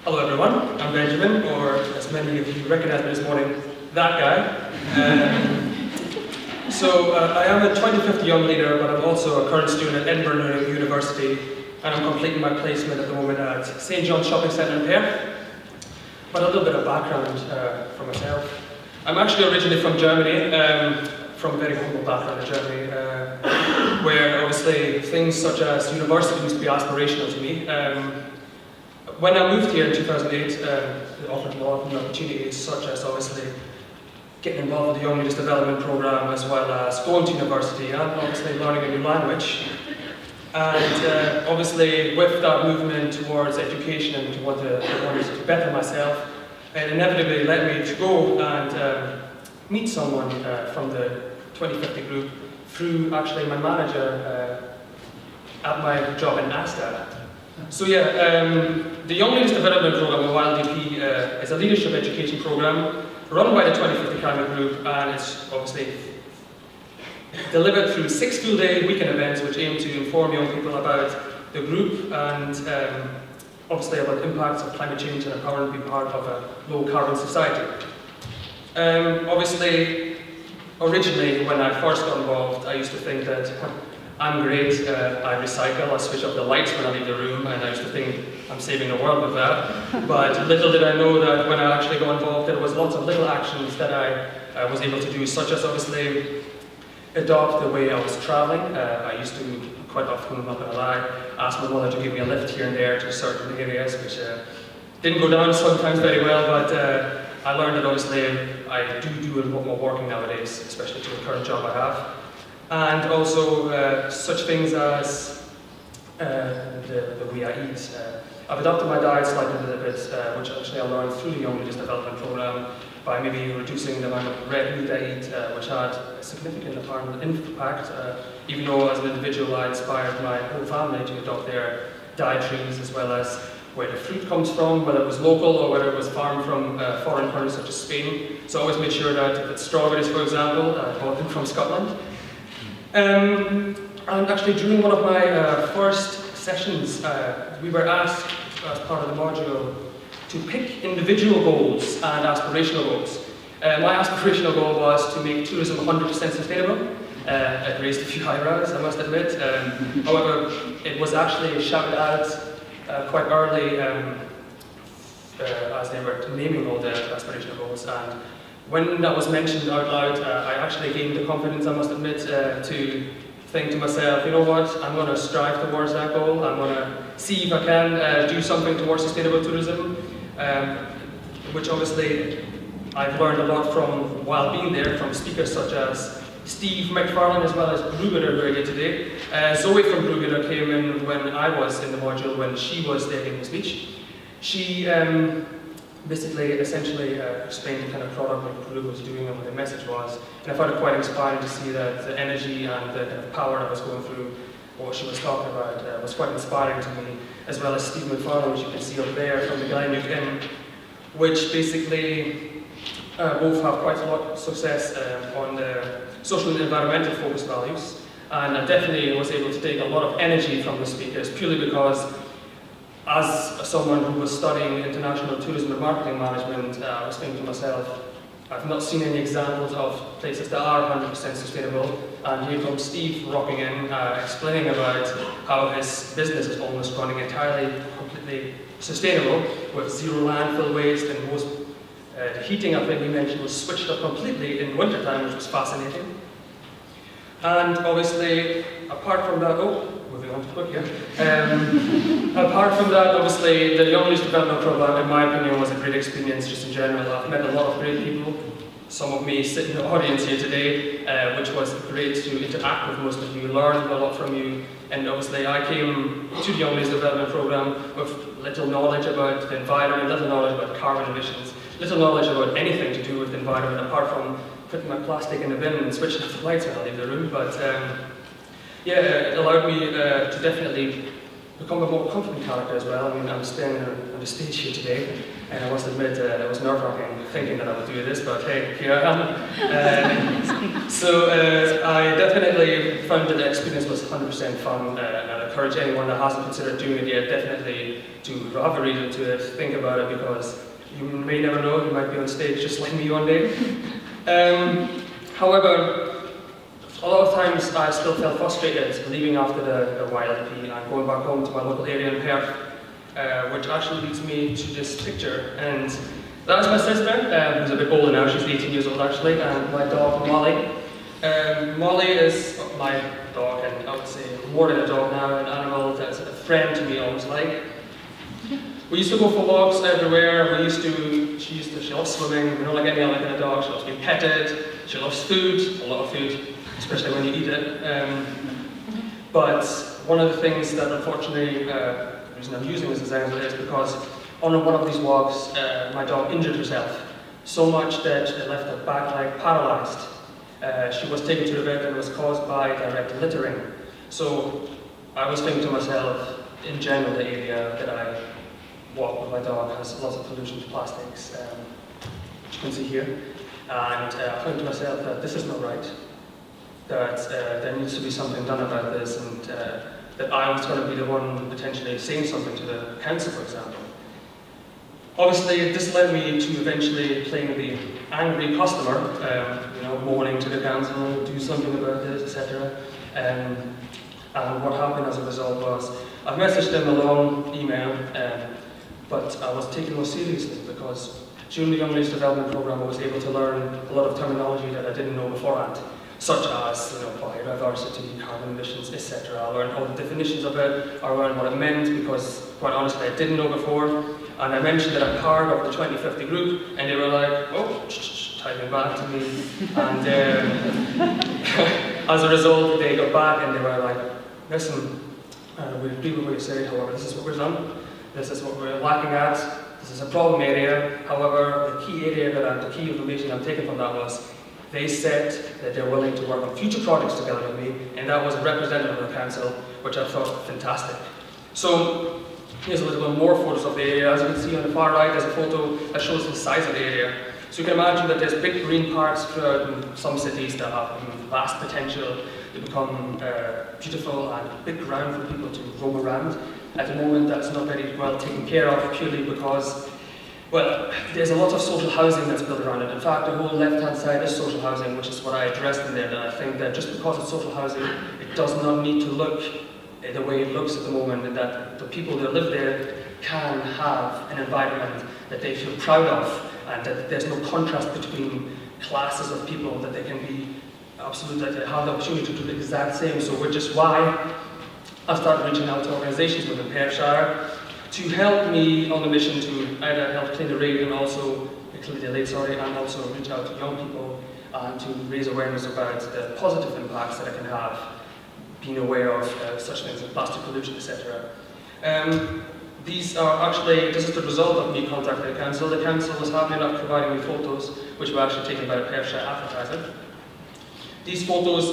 Hello everyone, I'm Benjamin, or as many of you recognize me this morning, that guy. I am a 25th young leader, but I'm also a current student at Edinburgh Napier University, and I'm completing my placement at the moment at St. John's Shopping Centre in Perth. But a little bit of background for myself. I'm actually originally from Germany, from a very humble background in Germany, where obviously things such as university used to be aspirational to me. When I moved here in 2008, it offered a lot of new opportunities, such as obviously getting involved with the Young Leaders Development Programme, as well as going to university and obviously learning a new language. And obviously with that movement towards education and to want to better myself, it inevitably led me to go and meet someone from the 2050 group through actually my manager at my job in ASTA. So the Young Leaders Development Programme, or YLDP, is a leadership education programme run by the 2050 Climate Group, and it's obviously delivered through 6 full-day weekend events which aim to inform young people about the group and obviously about the impacts of climate change and how to be part of a low-carbon society. Obviously, originally when I first got involved, I used to think that I'm great, I recycle, I switch off the lights when I leave the room, and I used to think I'm saving the world with that. But little did I know that when I actually got involved, there was lots of little actions that I was able to do, such as obviously adopt the way I was travelling. I used to quite often, I'm not going to lie, ask my mother to give me a lift here and there to certain areas, which didn't go down sometimes very well, but I learned that obviously I do a lot more working nowadays, especially to the current job I have. And also such things as the way I eat. I've adopted my diet slightly a little bit, which actually I learned through the Young Leaders Development Programme by maybe reducing the amount of red meat I eat, which had a significant impact, even though as an individual I inspired my whole family to adopt their dietaries, as well as where the fruit comes from, whether it was local or whether it was farmed from foreign countries such as Spain. So I always made sure that if it's strawberries, for example, I bought them from Scotland. And actually during one of my first sessions, we were asked as part of the module to pick individual goals and aspirational goals. My aspirational goal was to make tourism 100% sustainable. It raised a few eyebrows, I must admit. However, it was actually shouted out quite early as they were naming all the aspirational goals. And when that was mentioned out loud, I actually gained the confidence, I must admit, to think to myself, you know what, I'm going to strive towards that goal. I'm going to see if I can do something towards sustainable tourism, which obviously I've learned a lot from while being there, from speakers such as Steve McFarlane, as well as Brugger, who are here today. Zoe from Brugger came in when I was in the module, when she was there giving the speech. She basically, essentially explained the kind of product what Peru was doing and what the message was. And I found it quite inspiring to see that the energy and the kind of power that was going through what she was talking about was quite inspiring to me, as well as Steve McFarlane, which you can see up there from the Laing, which basically both have quite a lot of success on the social and environmental focused values. And I definitely was able to take a lot of energy from the speakers, purely because as someone who was studying international tourism and marketing management, I was thinking to myself, I've not seen any examples of places that are 100% sustainable. And here comes Steve rocking in, explaining about how his business is almost running entirely, completely sustainable, with zero landfill waste, and most the heating, I think he mentioned, was switched up completely in wintertime, which was fascinating. And obviously, apart from that, moving on to quick here. Apart from that, obviously, the Young Leaders Development Programme, in my opinion, was a great experience just in general. I've met a lot of great people. Some of me sit in the audience here today, which was great to interact with most of you, learn a lot from you. And obviously, I came to the Young Leaders Development Programme with little knowledge about the environment, little knowledge about carbon emissions, little knowledge about anything to do with the environment, apart from putting my plastic in the bin and switching off the lights when I leave the room. But it allowed me to definitely become a more confident character as well. I mean, I'm standing on the stage here today, and I must admit it was nerve-wracking thinking that I would do this, but hey, here I am. So I definitely found that the experience was 100% fun, and I encourage anyone that hasn't considered doing it yet, definitely to have a read into it, think about it, because you may never know, you might be on stage just like me one day. However, a lot of times I still felt frustrated leaving after the YLP and going back home to my local area in Perth, which actually leads me to this picture. And that is my sister, who's a bit older now, she's 18 years old actually, and my dog Molly. Molly is my dog, and I would say more than a dog now, an animal that's a friend to me, almost like. We used to go for walks everywhere. She loves swimming. We don't like any other kind of dog. She loves being petted. She loves food, a lot of food, especially when you eat it. But one of the things that unfortunately, the reason I'm using this example is because on one of these walks, my dog injured herself so much that it left her back leg paralyzed. She was taken to the vet and was caused by direct littering. So I was thinking to myself, in general, the area that I walk with my dog has lots of pollution to plastics, which you can see here. And I thought to myself that this is not right, that there needs to be something done about this, and that I was going to be the one potentially saying something to the council, for example. Obviously, this led me to eventually playing the angry customer, moaning to the council, do something about this, etc. And what happened as a result was, I messaged them a long email, but I was taken more seriously because during the Young Leaders Development Programme I was able to learn a lot of terminology that I didn't know beforehand, such as biodiversity, carbon emissions, etc. I learned all the definitions of it, I learned what it meant because, quite honestly, I didn't know before. And I mentioned that I'm part of the 2050 group, and they were like, oh, typing back to me. And as a result, they got back and they were like, listen, we agree with what you say, however, this is what we've done. This is what we're lacking at. This is a problem area. However, the key information I'm taking from that was they said that they're willing to work on future projects together with me, and that was a representative of the council, which I thought fantastic. So here's a little bit more photos of the area. As you can see on the far right, there's a photo that shows the size of the area. So you can imagine that there's big green parks throughout some cities that have vast potential to become beautiful and big ground for people to roam around. At the moment, that's not very well taken care of, purely because, well, there's a lot of social housing that's built around it. In fact, the whole left-hand side is social housing, which is what I addressed in there. And I think that just because it's social housing, it does not need to look the way it looks at the moment, and that the people that live there can have an environment that they feel proud of, and that there's no contrast between classes of people, that they can be absolutely, that they have the opportunity to do the exact same. So which is why I've started reaching out to organisations within Perthshire to help me on the mission to either help clean the lake and also and also reach out to young people and to raise awareness about the positive impacts that it can have, being aware of such things as plastic pollution, etc. This is the result of me contacting the council. The council was happy enough providing me photos, which were actually taken by a Perthshire advertiser. These photos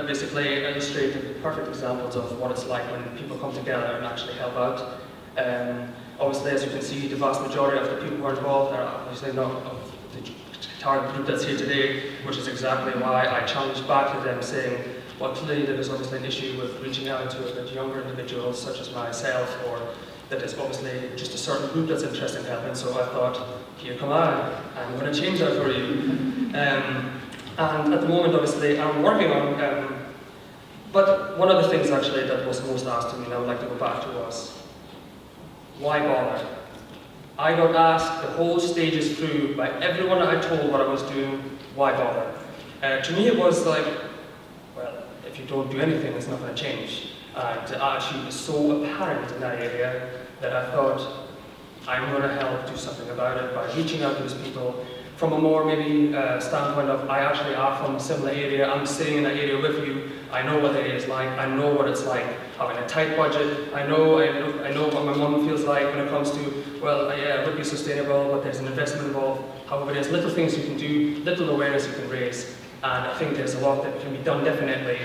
basically illustrate the perfect examples of what it's like when people come together and actually help out. Obviously, as you can see, the vast majority of the people who are involved are obviously not of the target group that's here today, which is exactly why I challenged back to them, saying, well, clearly there is obviously an issue with reaching out to a bit younger individuals, such as myself, or that is obviously just a certain group that's interested in helping. So I thought, here come I, I'm going to change that for you. And at the moment, obviously, I'm working on, but one of the things actually that was most asked to me, and I would like to go back to, was, why bother? I got asked the whole stages through by everyone that I told what I was doing, why bother? To me it was like, well, if you don't do anything, it's not going to change. And the attitude is so apparent in that area that I thought, I'm going to help do something about it by reaching out to these people from a more maybe standpoint of, I actually are from a similar area, I'm sitting in that area with you, I know what the area is like, I know what it's like having a tight budget, I know what my mum feels like when it comes to, well, yeah, it would be sustainable, but there's an investment involved. However, there's little things you can do, little awareness you can raise, and I think there's a lot that can be done definitely.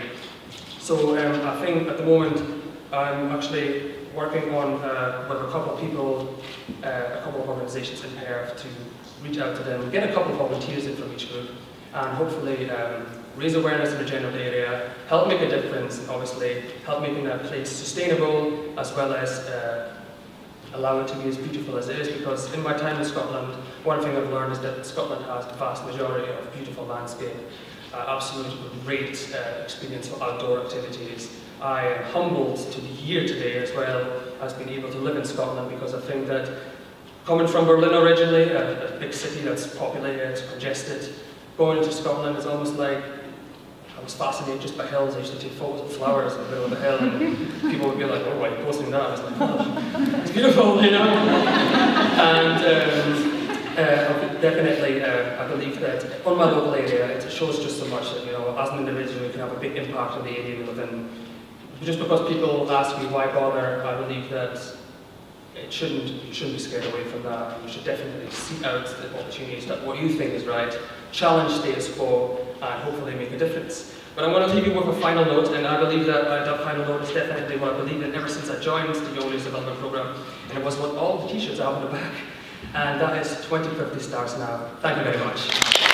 So I think at the moment, I'm actually working on with a couple of people, a couple of organisations in Perth to reach out to them, get a couple of volunteers in from each group, and hopefully raise awareness in the general area, help make a difference, and obviously help making that place sustainable, as well as allow it to be as beautiful as it is, because in my time in Scotland, one thing I've learned is that Scotland has the vast majority of beautiful landscape, absolute great experience for outdoor activities. I am humbled to be here today as well as being able to live in Scotland, because I think that coming from Berlin originally, a big city that's populated, congested, going to Scotland is almost like, I was fascinated just by hills. I used to take photos of flowers in the middle of the hill, and people would be like, oh, why are you posting that? I was like, oh, it's beautiful, you know? And definitely, I believe that on my local area, it shows just so much that, you know, as an individual, you can have a big impact on the area we live in. Just because people ask me why bother, I believe that you shouldn't be scared away from that. You should definitely seek out the opportunities that what you think is right, challenge status quo, and hopefully make a difference. But I'm going to leave you with a final note, and I believe that that final note is definitely what I believe in ever since I joined the Young Leaders Development Programme, and it was what all the t-shirts I have on the back, and that is 2050 starts now. Thank you very much.